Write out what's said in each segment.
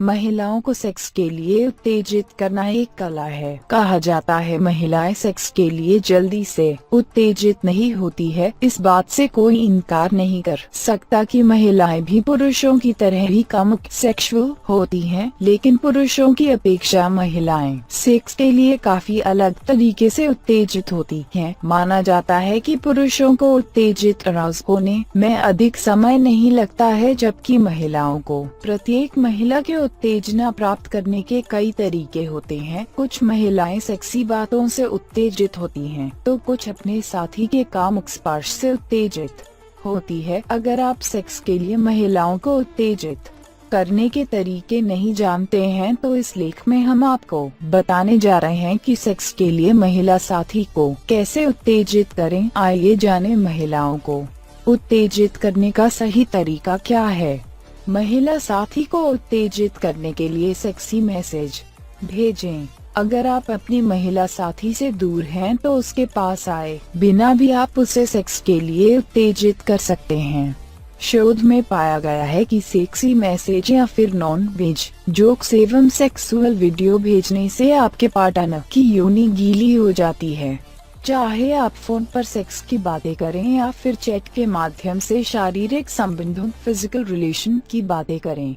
महिलाओं को सेक्स के लिए उत्तेजित करना एक कला है। कहा जाता है महिलाएं सेक्स के लिए जल्दी से उत्तेजित नहीं होती है। इस बात से कोई इनकार नहीं कर सकता कि महिलाएं भी पुरुषों की तरह ही कम सेक्सुअल होती हैं, लेकिन पुरुषों की अपेक्षा महिलाएं सेक्स के लिए काफी अलग तरीके से उत्तेजित होती हैं। माना जाता है कि पुरुषों को उत्तेजित अराउज होने में अधिक समय नहीं लगता है, जबकि महिलाओं को प्रत्येक महिला के उत्तेजना प्राप्त करने के कई तरीके होते हैं। कुछ महिलाएं सेक्सी बातों से उत्तेजित होती हैं, तो कुछ अपने साथी के कामुक स्पर्श से उत्तेजित होती है। अगर आप सेक्स के लिए महिलाओं को उत्तेजित करने के तरीके नहीं जानते हैं, तो इस लेख में हम आपको बताने जा रहे हैं कि सेक्स के लिए महिला साथी को कैसे उत्तेजित करें। आइए जानें महिलाओं को उत्तेजित करने का सही तरीका क्या है। महिला साथी को उत्तेजित करने के लिए सेक्सी मैसेज भेजें। अगर आप अपनी महिला साथी से दूर हैं, तो उसके पास आए बिना भी आप उसे सेक्स के लिए उत्तेजित कर सकते हैं। शोध में पाया गया है कि सेक्सी मैसेज या फिर नॉन वेज जोक्स एवं सेक्सुअल वीडियो भेजने से आपके पार्टनर की योनि गीली हो जाती है। चाहे आप फोन पर सेक्स की बातें करें या फिर चैट के माध्यम से शारीरिक संबंधों फिजिकल रिलेशन की बातें करें,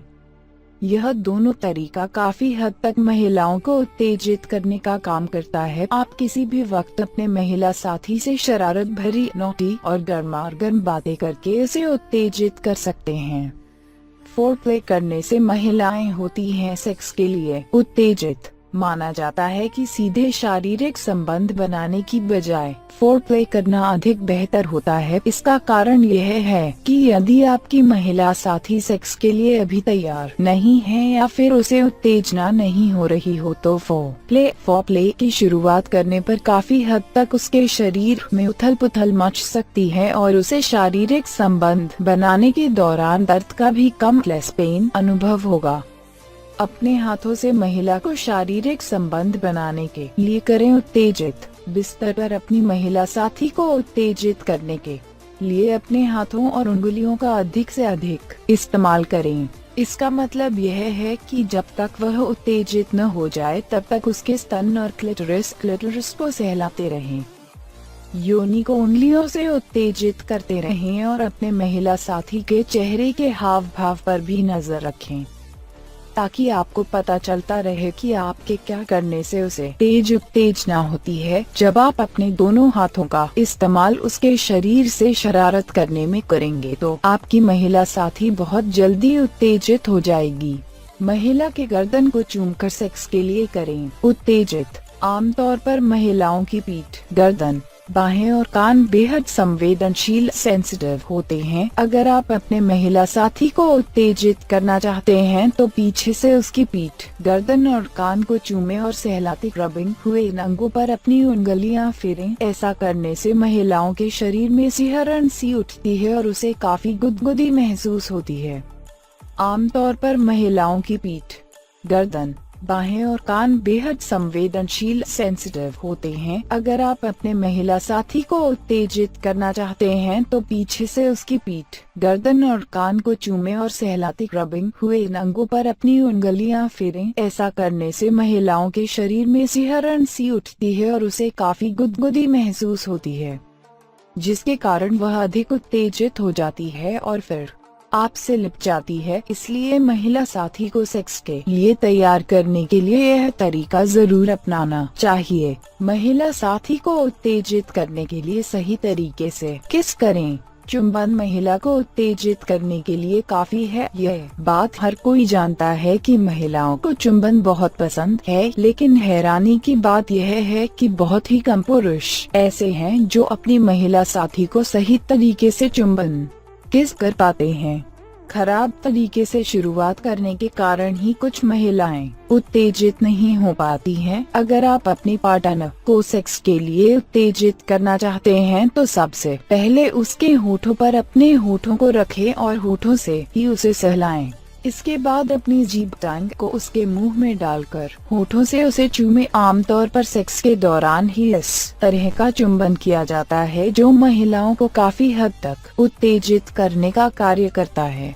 यह दोनों तरीका काफी हद तक महिलाओं को उत्तेजित करने का काम करता है। आप किसी भी वक्त अपने महिला साथी से शरारत भरी, नोटी और गर्मागर्म बातें करके उसे उत्तेजित कर सकते हैं। फोरप्ले करने से महिलाएं होती हैं सेक्स के लिए उत्तेजित। माना जाता है कि सीधे शारीरिक संबंध बनाने की बजाय फोरप्ले करना अधिक बेहतर होता है। इसका कारण यह है कि यदि आपकी महिला साथी सेक्स के लिए अभी तैयार नहीं है या फिर उसे उत्तेजना नहीं हो रही हो, तो फोरप्ले की शुरुआत करने पर काफी हद तक उसके शरीर में उथल पुथल मच सकती है और उसे शारीरिक संबंध बनाने के दौरान दर्द का भी कम लेस पेन अनुभव होगा। अपने हाथों से महिला को शारीरिक संबंध बनाने के लिए करें उत्तेजित। बिस्तर पर अपनी महिला साथी को उत्तेजित करने के लिए अपने हाथों और उंगलियों का अधिक से अधिक इस्तेमाल करें। इसका मतलब यह है कि जब तक वह उत्तेजित न हो जाए, तब तक उसके स्तन और क्लिटोरिस को सहलाते रहें। योनि को उंगलियों से उत्तेजित करते रहें और अपने महिला साथी के चेहरे के हाव भाव पर भी नजर रखें, ताकि आपको पता चलता रहे कि आपके क्या करने से उसे तेज उत्तेजना होती है। जब आप अपने दोनों हाथों का इस्तेमाल उसके शरीर से शरारत करने में करेंगे, तो आपकी महिला साथी बहुत जल्दी उत्तेजित हो जाएगी। महिला के गर्दन को चूमकर सेक्स के लिए करें उत्तेजित। आमतौर पर महिलाओं की पीठ, गर्दन, बाहें और कान बेहद संवेदनशील सेंसिटिव होते हैं। अगर आप अपने महिला साथी को उत्तेजित करना चाहते हैं, तो पीछे से उसकी पीठ, गर्दन और कान को चूमें और सहलाते रबिंग हुए अंगों पर अपनी उंगलियां फेरें। ऐसा करने से महिलाओं के शरीर में सिहरन सी उठती है और उसे काफी गुदगुदी महसूस होती है। आमतौर पर महिलाओं की पीठ, गर्दन, बाहें और कान बेहद संवेदनशील सेंसिटिव होते हैं। अगर आप अपने महिला साथी को उत्तेजित करना चाहते हैं, तो पीछे से उसकी पीठ, गर्दन और कान को चूमें और सहलाते रबिंग हुए अंगों पर अपनी उंगलियां फेरें। ऐसा करने से महिलाओं के शरीर में सिहरन सी उठती है और उसे काफी गुदगुदी महसूस होती है, जिसके कारण वह अधिक उत्तेजित हो जाती है और फिर आपसे लिप जाती है। इसलिए महिला साथी को सेक्स के लिए तैयार करने के लिए यह तरीका जरूर अपनाना चाहिए। महिला साथी को उत्तेजित करने के लिए सही तरीके से किस करें। चुंबन महिला को उत्तेजित करने के लिए काफी है। यह बात हर कोई जानता है कि महिलाओं को चुंबन बहुत पसंद है, लेकिन हैरानी की बात यह है कि बहुत ही कम पुरुष ऐसे हैं जो अपनी महिला साथी को सही तरीके से चुंबन किस कर पाते हैं। खराब तरीके से शुरुआत करने के कारण ही कुछ महिलाएं उत्तेजित नहीं हो पाती हैं। अगर आप अपनी पार्टनर को सेक्स के लिए उत्तेजित करना चाहते हैं, तो सबसे पहले उसके होठों पर अपने होठों को रखें और होठों से ही उसे सहलाएं। इसके बाद अपनी जीभ टंग को उसके मुंह में डालकर होठों से उसे चूमे। आमतौर पर सेक्स के दौरान ही इस तरह का चुंबन किया जाता है, जो महिलाओं को काफी हद तक उत्तेजित करने का कार्य करता है।